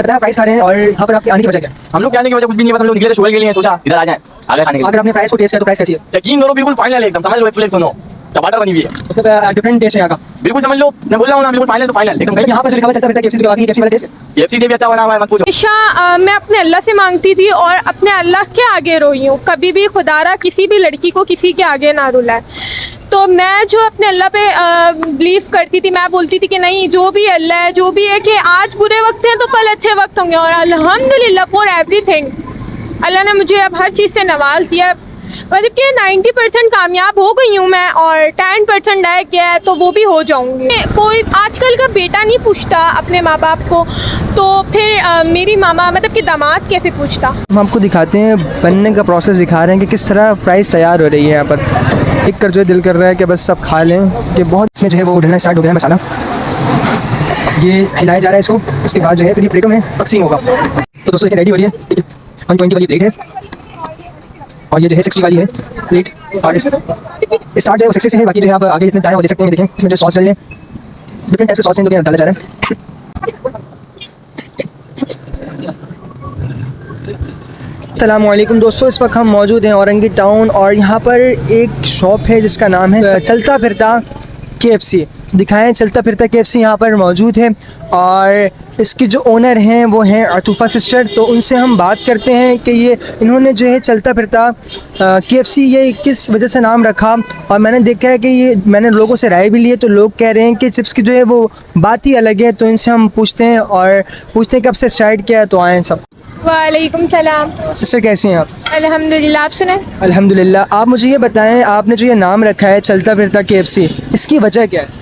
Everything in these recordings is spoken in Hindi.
बताया प्राइस खा रहे हैं और यहाँ पर आपके आने की वजह क्या है? हम लोग आने की वजह कुछ भी नहीं, बस हम लोग निकले थे शुगर के लिए, सोचा इधर आ जाए आगे खाने के लिए। अगर आपने प्राइस को टेस्ट किया तो प्राइस कैसी है? यकीन करो बिल्कुल फाइनल एकदम, समझ लो फ्लेक्स सुनो टमाटर बनी हुई है, मतलब डिफरेंट टेस्ट है यहाँ का। बिल्कुल समझ लो, मैं बोल रहा हूँ ना बिल्कुल फाइनल तो फाइनल एकदम। यहाँ पर जो लिखा हुआ चलता फिरता KFC के KFC वाला टेस्ट है। KFC से भी अच्छा बना हुआ है, मत पूछो। हमेशा मैं अपने अल्लाह से मांगती थी और अपने अल्लाह के आगे रोई हूँ, कभी भी खुदारा किसी भी लड़की को किसी के आगे ना रुलाए। तो मैं जो अपने अल्लाह पे बिलीव करती थी, मैं बोलती थी कि नहीं, जो भी अल्लाह है, जो भी है कि आज बुरे वक्त हैं तो कल अच्छे वक्त होंगे, और अल्हम्दुलिल्लाह फॉर एवरीथिंग अल्लाह ने मुझे अब हर चीज़ से नवाज दिया। मतलब कि 90% कामयाब हो गई हूँ मैं, और 10% रह गया है तो वो भी हो जाऊँगी। कोई आजकल का बेटा नहीं पूछता अपने माँ बाप को, तो फिर मेरी मामा मतलब कि दामाद कैसे पूछता। हम आपको दिखाते हैं बनने का प्रोसेस, दिखा रहे हैं कि किस तरह प्राइस तैयार हो रही है यहाँ पर। एक कर जो दिल कर रहा है कि बस सब खा लें, कि बहुत इसमें जो है वो डलना स्टार्ट हो गया है मसाला। ये हिलाया जा रहा है इसको, उसके बाद जो है फिर ये प्लेटों में तकसीम होगा। तो दोस्तों ये रेडी हो रही है, ठीक है। 120 वाली प्लेट है और ये जो है 60 वाली है प्लेट। और स्टार्ट जो है 60 से है, बाकी जो है आप आगे जितने चाहें वो ले सकते हैं। देखें इसमें जो सॉस डलने डिफरेंट टाइप से सॉस हैं जो कि डाला जा रहा है। अस्सलामुअलैकुम दोस्तों, इस वक्त हम मौजूद हैं औरंगी टाउन और यहाँ पर एक शॉप है जिसका नाम है चलता फिरता KFC। दिखाएं चलता फिरता KFC यहाँ पर मौजूद है और इसकी जो ओनर हैं वो हैं अतूफ़ा सिस्टर। तो उनसे हम बात करते हैं कि ये इन्होंने जो है चलता फिरता KFC ये किस वजह से नाम रखा। और मैंने देखा है कि ये मैंने लोगों से राय भी ली है, तो लोग कह रहे हैं कि चिप्स की जो है वो बात ही अलग है। तो इनसे हम पूछते हैं और पूछते हैं कब से स्टार्ट किया है। तो आएँ सब। वालेकुम सलाम। सिस्टर कैसी हैं आप? अल्हम्दुलिल्लाह, आप सुनाएं। अल्हम्दुलिल्लाह। आप मुझे ये बताएं, आपने जो ये नाम रखा है चलता फिरता KFC, इसकी वजह क्या है?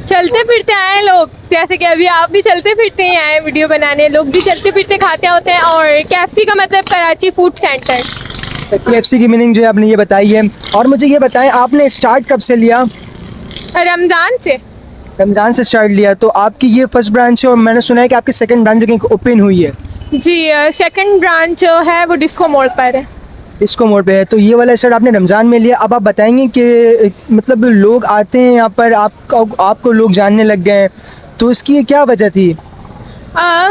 चलते फिरते आए लोग, जैसे कि अभी आप भी चलते फिरते ही आए वीडियो बनाने, लोग भी चलते फिरते खाते होते हैं। और KFC का मतलब कराची फूड सेंटर। KFC की मीनिंग जो है आपने ये बताई है। और मुझे ये बताएं आपने स्टार्ट कब से लिया? रमज़ान से। रमज़ान से स्टार्ट लिया। तो आपकी ये फर्स्ट ब्रांच है और मैंने सुना है कि आपकी सेकंड ब्रांच भी ओपन हुई है। जी, सेकंड ब्रांच जो है वो डिस्को मोड़ पर है। डिस्को मोड़ पे है। तो ये वाला स्टार्ट आपने रमज़ान में लिया। अब आप बताएंगे कि मतलब लोग आते हैं यहाँ पर, आपको लोग जानने लग गए हैं, तो इसकी क्या वजह थी?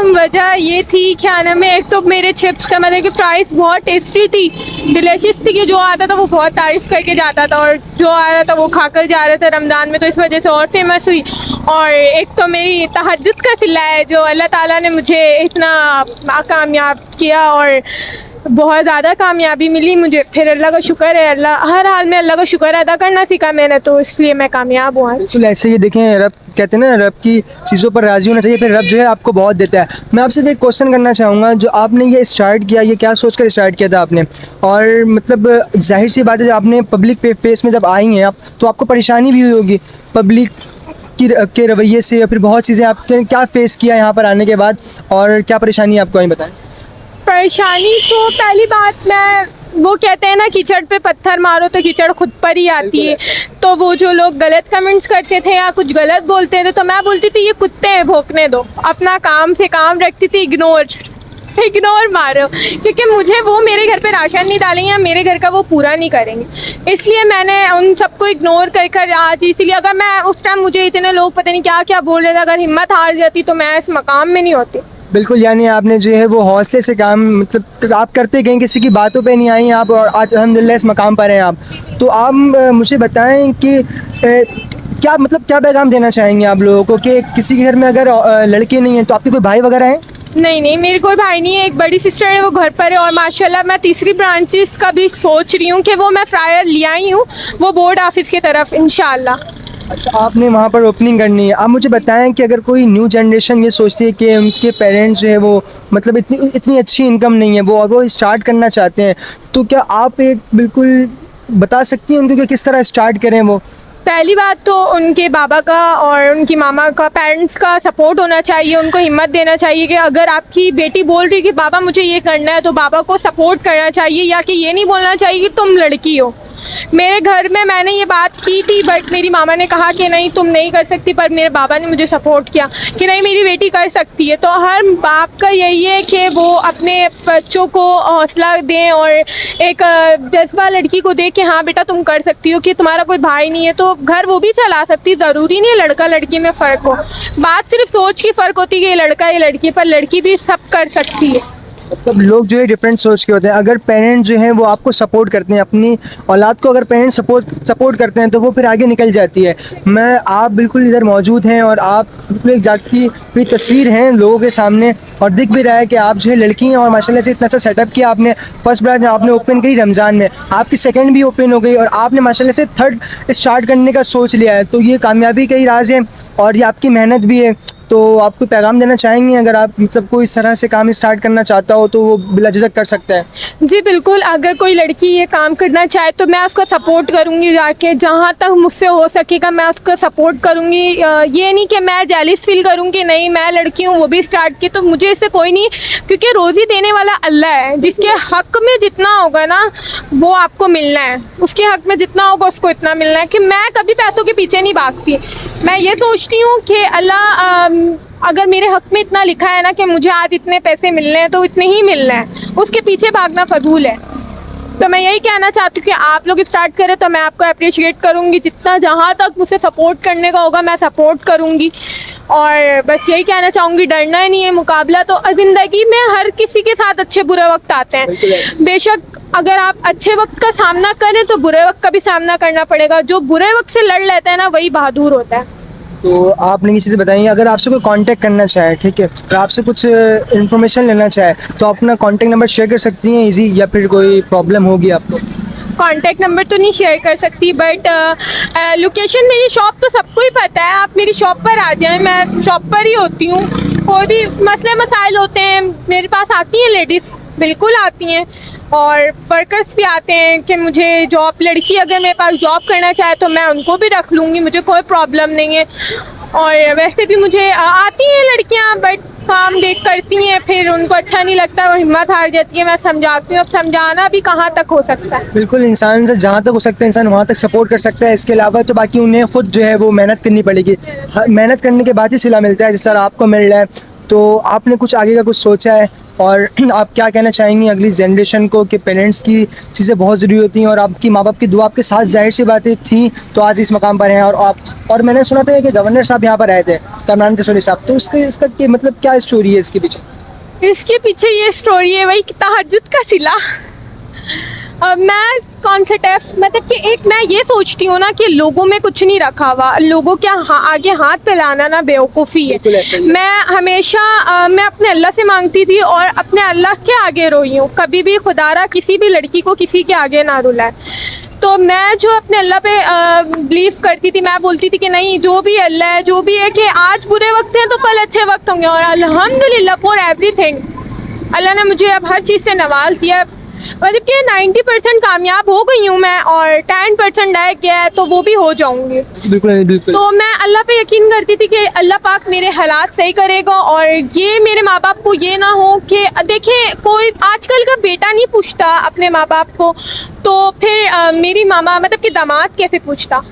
वजह ये थी, क्या नाम है, एक तो मेरे चिप्स मतलब कि प्राइस बहुत टेस्टी थी, डिलीशियस थी, कि जो आता था वो बहुत तारीफ़ करके जाता था और जो आ रहा था वो खाकर जा रहा था रमज़ान में, तो इस वजह से और फेमस हुई। और एक तो मेरी तहज्जुद का सिला है जो अल्लाह ताला ने मुझे इतना कामयाब किया और बहुत ज़्यादा कामयाबी मिली मुझे। फिर अल्लाह का शुक्र है, अल्लाह हर हाल में अल्लाह का शुक्र अदा करना सीखा मैंने, तो इसलिए मैं कामयाब हुआ। बिल्कुल ऐसे ही देखें, रब कहते हैं ना, रब की चीज़ों पर राज़ी होना चाहिए, फिर रब जो है आपको बहुत देता है। मैं आपसे एक क्वेश्चन करना चाहूँगा, जो आपने ये स्टार्ट किया, ये क्या सोच कर स्टार्ट किया था आपने? और मतलब जाहिर सी बात है, जब आपने पब्लिक फेस में जब आई हैं आप, तो आपको परेशानी भी हुई होगी पब्लिक के रवैये से, या फिर बहुत चीज़ें आपने क्या फ़ेस किया यहाँ पर आने के बाद, और क्या परेशानी आपको आई बताएं? परेशानी तो पहली बात, मैं वो कहते हैं ना, कीचड़ पे पत्थर मारो तो कीचड़ खुद पर ही आती है। तो वो जो लोग गलत कमेंट्स करते थे या कुछ गलत बोलते थे, तो मैं बोलती थी ये कुत्ते हैं, भौंकने दो, अपना काम से काम रखती थी, इग्नोर मारो, क्योंकि मुझे वो मेरे घर पे राशन नहीं डालेंगे या मेरे घर का वो पूरा नहीं करेंगे, इसलिए मैंने उन सबको इग्नोर कर आज। इसीलिए अगर मैं उस टाइम, मुझे इतने लोग पता नहीं क्या क्या बोल रहे थे, अगर हिम्मत हार जाती तो मैं इस मकाम में नहीं होती। बिल्कुल, यानी आपने जो है वो हौसले से काम, मतलब तो आप करते गए, किसी की बातों पे नहीं आई आप, और आज अल्हम्दुलिल्लाह इस मकाम पर हैं आप। तो आप मुझे बताएं कि क्या मतलब क्या पैगाम देना चाहेंगे आप लोगों को, कि किसी के घर में अगर लड़के नहीं हैं, तो आपके कोई भाई वगैरह हैं? नहीं, मेरे कोई भाई नहीं है, एक बड़ी सिस्टर है, वो घर पर है। और माशाल्लाह मैं तीसरी ब्रांचेस का भी सोच रही हूँ कि वो मैं फ्रायर ले आई हूँ, वो बोर्ड ऑफिस की तरफ इंशाल्लाह। अच्छा, आपने वहाँ पर ओपनिंग करनी है। आप मुझे बताएं कि अगर कोई न्यू जनरेशन ये सोचती है कि उनके पेरेंट्स जो है वो मतलब इतनी अच्छी इनकम नहीं है, वो स्टार्ट करना चाहते हैं, तो क्या आप एक बिल्कुल बता सकती हैं उनको कि किस तरह स्टार्ट करें वो? पहली बात तो उनके बाबा का और उनकी मामा का, पेरेंट्स का सपोर्ट होना चाहिए, उनको हिम्मत देना चाहिए कि अगर आपकी बेटी बोल रही है कि बाबा मुझे ये करना है, तो बाबा को सपोर्ट करना चाहिए, या कि ये नहीं बोलना चाहिए कि तुम लड़की हो, मेरे घर में मैंने ये बात की थी, बट मेरी मामा ने कहा कि नहीं तुम नहीं कर सकती, पर मेरे बाबा ने मुझे सपोर्ट किया कि नहीं मेरी बेटी कर सकती है। तो हर बाप का यही है कि वो अपने बच्चों को हौसला दें और एक जज्बा लड़की को दे कि हाँ बेटा तुम कर सकती हो, कि तुम्हारा कोई भाई नहीं है तो घर वो भी चला सकती, ज़रूरी नहीं है लड़का लड़की में फ़र्क हो। बात सिर्फ सोच की फ़र्क होती है कि ये लड़का ये लड़की, पर लड़की भी सब कर सकती है। मतलब लोग जो है डिफरेंट सोच के होते हैं। अगर पेरेंट्स जो हैं वो आपको सपोर्ट करते हैं, अपनी औलाद को अगर पेरेंट्स सपोर्ट करते हैं तो वो फिर आगे निकल जाती है। आप बिल्कुल इधर मौजूद हैं और आप बिल्कुल एक जागती हुई तस्वीर हैं लोगों के सामने, और दिख भी रहा है कि आप जो है लड़की हैं और माशाल्लाह से इतना अच्छा सेटअप किया आपने। फर्स्ट ब्रांच आपने ओपन की रमज़ान में, आपकी सेकंड भी ओपन हो गई और आपने माशाल्लाह से थर्ड स्टार्ट करने का सोच लिया है। तो ये कामयाबी का ही राज है और ये आपकी मेहनत भी है। तो आप कोई पैगाम देना चाहेंगे, अगर आप मतलब कोई इस तरह से काम स्टार्ट करना चाहता हो तो वो बिला झिझक कर सकता है? जी बिल्कुल, अगर कोई लड़की ये काम करना चाहे तो मैं उसको सपोर्ट करूँगी, जाके जहाँ तक मुझसे हो सकेगा मैं उसको सपोर्ट करूँगी। ये नहीं कि मैं जेलिस फील करूँ कि नहीं मैं लड़की हूँ वो भी स्टार्ट की, तो मुझे इससे कोई नहीं, क्योंकि रोज़ी देने वाला अल्लाह है। जिसके हक़ में जितना होगा ना वो आपको मिलना है, उसके हक़ में जितना होगा उसको इतना मिलना है। कि मैं कभी पैसों के पीछे नहीं भागती, मैं ये सोचती हूँ कि अल्लाह अगर मेरे हक़ में इतना लिखा है ना कि मुझे आज इतने पैसे मिलने हैं तो इतने ही मिलना है, उसके पीछे भागना फजूल है। तो मैं यही कहना चाहती हूँ कि आप लोग स्टार्ट करें तो मैं आपको अप्रिशिएट करूँगी, जितना जहाँ तक मुझे सपोर्ट करने का होगा मैं सपोर्ट करूँगी। और बस यही कहना चाहूँगी, डरना ही नहीं है, मुकाबला तो ज़िंदगी में हर किसी के साथ अच्छे बुरे वक्त आते हैं। बेशक अगर आप अच्छे वक्त का सामना करें तो बुरे वक्त का भी सामना करना पड़ेगा। जो बुरे वक्त से लड़ लेता है ना वही बहादुर होता है। तो आपने किसी से बताइए, अगर आपसे कोई कांटेक्ट करना चाहे, ठीक है, और आपसे कुछ इन्फॉर्मेशन लेना चाहे तो अपना कांटेक्ट नंबर शेयर कर सकती हैं इजी, या फिर कोई प्रॉब्लम होगी आपको? कॉन्टैक्ट नंबर तो नहीं शेयर कर सकती, बट लोकेशन मेरी शॉप तो सबको ही पता है। आप मेरी शॉप पर आ जाएं, मैं शॉप पर ही होती हूँ। कोई भी मसले मसाइल होते हैं मेरे पास आती हैं लेडीज़, बिल्कुल आती हैं, और वर्कर्स भी आते हैं कि मुझे जॉब, लड़की अगर मेरे पास जॉब करना चाहे तो मैं उनको भी रख लूँगी, मुझे कोई प्रॉब्लम नहीं है। और वैसे भी मुझे आती हैं लड़कियाँ, बट काम देख करती हैं, फिर उनको अच्छा नहीं लगता, वो हिम्मत हार जाती है। मैं समझाती हूँ, अब समझाना भी कहाँ तक हो सकता है। बिल्कुल, इंसान से जहाँ तक हो सकता है इंसान वहाँ तक सपोर्ट कर सकता है। इसके अलावा तो बाकी उन्हें खुद जो है वो मेहनत करनी पड़ेगी। मेहनत करने के बाद ही सिला मिलता है, जिस तरह आपको मिल रहा है। तो आपने कुछ आगे का कुछ सोचा है, और आप क्या कहना चाहेंगी अगली जनरेशन को कि पेरेंट्स की चीज़ें बहुत ज़रूरी होती हैं, और आपकी माँ बाप की दुआ आपके साथ जाहिर सी बातें थी तो आज इस मकाम पर हैं। और मैंने सुना था कि गवर्नर साहब यहाँ पर आए थे, कमरान तसोली साहब, तो इसका मतलब क्या स्टोरी है इसके पीछे? इसके पीछे ये स्टोरी है वही तहज्जुद का सिला। मैं कौन से टैफ मतलब कि एक मैं ये सोचती हूँ ना कि लोगों में कुछ नहीं रखा हुआ, लोगों के आगे हाथ फैलाना ना बेवकूफ़ी है। मैं हमेशा मैं अपने अल्लाह से मांगती थी और अपने अल्लाह के आगे रोई हूँ, कभी भी खुदारा किसी भी लड़की को किसी के आगे ना रुलाए। तो मैं जो अपने अल्लाह पे बिलीव करती थी, मैं बोलती थी कि नहीं जो भी अल्लाह है, जो भी है, कि आज बुरे वक्त हैं तो कल अच्छे वक्त होंगे, और अल्हम्दुलिल्लाह फॉर एवरीथिंग अल्लाह ने मुझे अब हर चीज़ से नवाज दिया। मतलब कि 90% कामयाब हो गई हूँ मैं, और 10% रह गया है तो वो भी हो जाऊँगी। बिल्कुल बिल्कुल। तो मैं अल्लाह पे यकीन करती थी कि अल्लाह पाक मेरे हालात सही करेगा, और ये मेरे माँ बाप को ये ना हो कि देखिए कोई आजकल का बेटा नहीं पूछता अपने माँ बाप को, तो फिर मेरी मामा मतलब कि दामाद कैसे पूछता।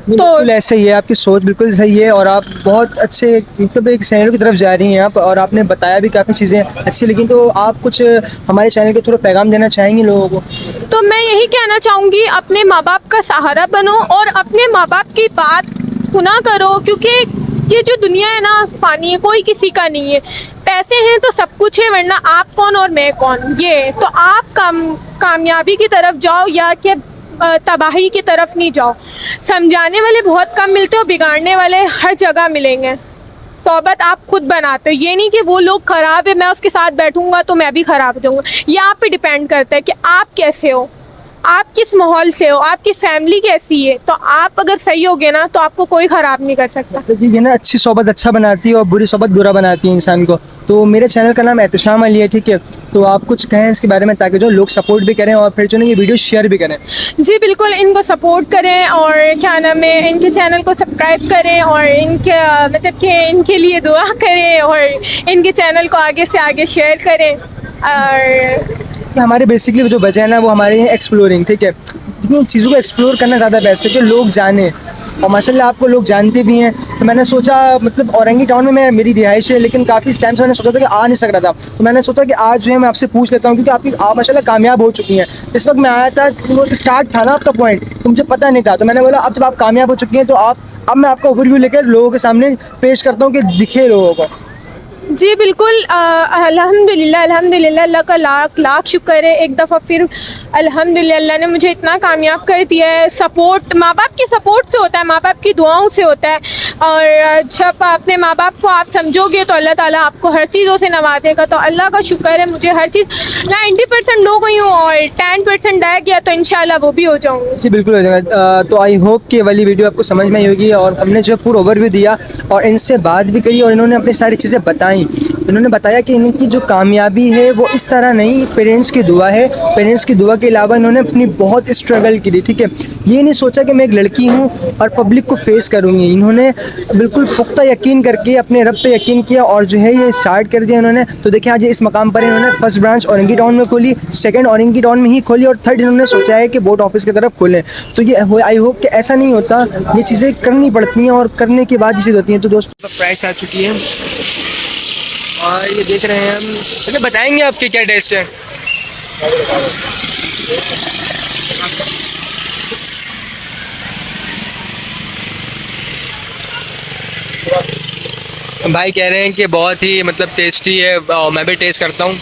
तो बिल्कुल ऐसे ही है, आपकी सोच बिल्कुल सही है, और आप बहुत अच्छे मतलब एक चैनल की तरफ जा रही हैं आप, और आपने बताया भी काफ़ी चीज़ें अच्छी। लेकिन तो आप कुछ हमारे चैनल के थोड़ा पैगाम देना चाहेंगी लोगों को? तो मैं यही कहना चाहूँगी, अपने माँ बाप का सहारा बनो और अपने माँ बाप की बात सुना करो, क्योंकि ये जो दुनिया है ना फ़ानी है, कोई किसी का नहीं है। पैसे हैं तो सब कुछ है, वरना आप कौन और मैं कौन। ये तो आप कामयाबी की तरफ जाओ या कि तबाही की तरफ नहीं जाओ। समझाने वाले बहुत कम मिलते हो, बिगाड़ने वाले हर जगह मिलेंगे। सोबत आप खुद बनाते हो, ये नहीं कि वो लोग ख़राब है मैं उसके साथ बैठूंगा तो मैं भी ख़राब हो जाऊँगा। ये आप पे डिपेंड करता है कि आप कैसे हो, आप किस माहौल से हो, आपकी फैमिली कैसी है। तो आप अगर सही होगे ना तो आपको कोई ख़राब नहीं कर सकता। तो ये ना अच्छी सोबत अच्छा बनाती है और बुरी सोबत बुरा बनाती है इंसान को। तो मेरे चैनल का नाम एहतशाम अली है, ठीक है, तो आप कुछ कहें इसके बारे में ताकि जो लोग सपोर्ट भी करें और फिर जो ना ये वीडियो शेयर भी करें? जी बिल्कुल, इनको सपोर्ट करें और क्या नाम है इनके चैनल को सब्सक्राइब करें, और इनके मतलब कि इनके लिए दुआ करें, और इनके चैनल को आगे से आगे शेयर करें। और हमारे बेसिकली जो बचे हैं ना वो हमारे एक्सप्लोरिंग, ठीक है, जितनी चीज़ों को एक्सप्लोर करना ज़्यादा बेस्ट है कि लोग जाने, और माशाल्लाह आपको लोग जानते भी हैं। तो मैंने सोचा, मतलब औरंगी टाउन में मेरी रिहाइश है, लेकिन काफ़ी टाइम से मैंने सोचा था कि आ नहीं सक रहा था, तो मैंने सोचा कि आज जो है मैं आपसे पूछ लेता हूँ, क्योंकि आप माशाल्लाह कामयाब हो चुकी हैं। इस वक्त मैं आया था, वो स्टार्ट था ना आपका पॉइंट, तो मुझे पता नहीं था, तो मैंने बोला अब जब आप कामयाब हो चुकी हैं तो अब मैं आपका ओवरव्यू लेकर लोगों के सामने पेश करता हूँ कि दिखे लोगों को। जी बिल्कुल, अल्हम्दुलिल्लाह अल्हम्दुलिल्लाह, अल्लाह का लाख लाख शुक्र है। एक दफ़ा फिर अल्हम्दुलिल्लाह अल्लाह ने मुझे इतना कामयाब कर दिया है। सपोर्ट माँ बाप के सपोर्ट से होता है, माँ बाप की दुआओं से होता है, और जब अपने माँ बाप को आप समझोगे तो अल्लाह ताला आपको हर चीज़ों से नवाजेगा। तो अल्लाह का शुक्र है, मुझे हर चीज़ 90% हो गई हूँ और 10% रह गया, तो इंशाल्लाह वो भी हो जाऊँगी। जी बिल्कुल हो जाएगा। तो आई होप कि ये वाली वीडियो आपको समझ में आई होगी, और हमने जो पूरा ओवरव्यू दिया और इनसे बात भी करी, और इन्होंने अपनी सारी चीज़ें बताई। इन्होंने बताया कि इनकी जो कामयाबी है वो इस तरह नहीं, पेरेंट्स की दुआ है। पेरेंट्स की दुआ के अलावा इन्होंने अपनी बहुत स्ट्रगल की, ठीक है। ये नहीं सोचा कि मैं एक लड़की हूँ और पब्लिक को फेस करूँगी। इन्होंने बिल्कुल पुख्ता यकीन करके अपने रब पे यकीन किया और जो है ये स्टार्ट कर दिया इन्होंने। तो देखिए आज इस मकाम पर इन्होंने फर्स्ट ब्रांच औरंगी टाउन में खोली, सेकंड औरंगी टाउन में ही खोली, और थर्ड इन्होंने सोचा है कि बोट ऑफिस की तरफ खोलें। तो ये आई होप कि ऐसा नहीं होता, ये चीज़ें करनी पड़ती हैं और करने के बाद ये चीज़ होती हैं। तो दोस्तों प्राइस आ चुकी है और ये देख रहे हैं हम। अच्छा बताएंगे आपके क्या टेस्ट है? भाई कह रहे हैं कि बहुत ही मतलब टेस्टी है, और मैं भी टेस्ट करता हूँ।